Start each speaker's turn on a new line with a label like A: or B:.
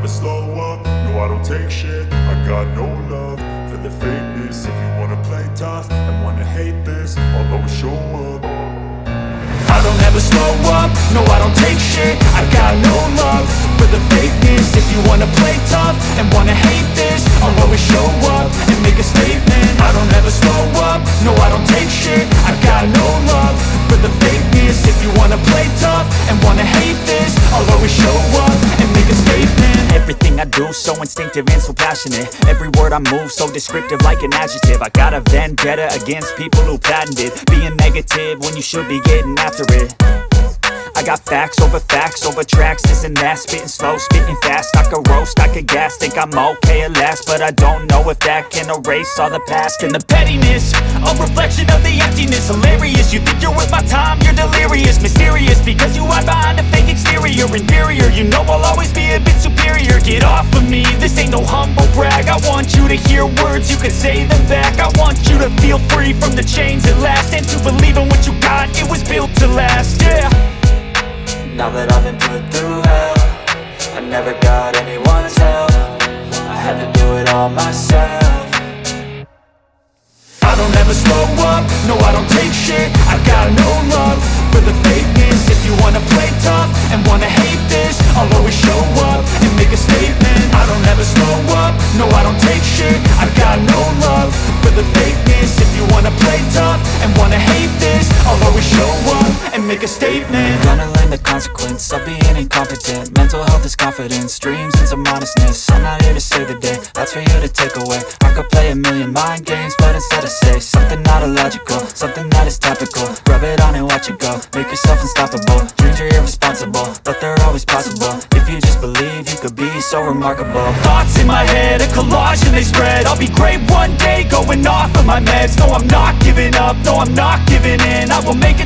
A: slow up, no I don't take shit. I got no love for the fakeness. If you wanna play tough and wanna hate this, I'll always show up. I don't ever slow up, no I don't take shit. I got no love for the fakeness. If you wanna play tough and wanna hate this, I'll always show up and make a statement. I don't ever slow up, no I don't take shit. I got no love for the fakeness. If you wanna play tough and wanna hate this, I'll always show up and make a statement.
B: Everything I do so instinctive and so passionate. Every word I move so descriptive like an adjective. I got a vendetta against people who patented being negative when you should be getting after it. I got facts over tracks, this and that. Spitting slow, spitting fast, I could roast, I could gas. Think I'm okay at last, but I don't know if that can erase all the past. And the pettiness, a reflection of the emptiness. Hilarious, you think you're worth my time, you're delirious. Mysterious, because you hide behind a fake exterior. Inferior, you know I'll always be a bit superior. Get off of me, this ain't no humble brag. I want you to hear words, you can say them back. I want you to feel free from the chains at last, and to believe in what you got, it was built to last, yeah.
C: Now that I've been put through hell, I never got anyone's help. I had to do it all myself.
A: I don't ever slow up, no I don't take shit. I got no love for the fakeness. If you wanna play tough and wanna hate this, I'll always show up and make a statement. I don't ever slow up, no I don't take shit. I got no love for the fakeness. If you wanna play tough and wanna hate this, I'll always show up and make a statement.
C: Gonna learn the consequence of being incompetent. Mental health is confidence, dreams and some honestness. I'm not here to save the day, that's for you to take away. I could play a million mind games, but instead I say something not illogical, something that is topical. Rub it on and watch it go, make yourself unstoppable. Dreams are irresponsible, but they're always possible. If you just believe, you could be so remarkable.
B: Thoughts in my head, a collage and they spread. I'll be great one day, going off of my meds. No, I'm not giving up, no, I'm not giving in. I will make it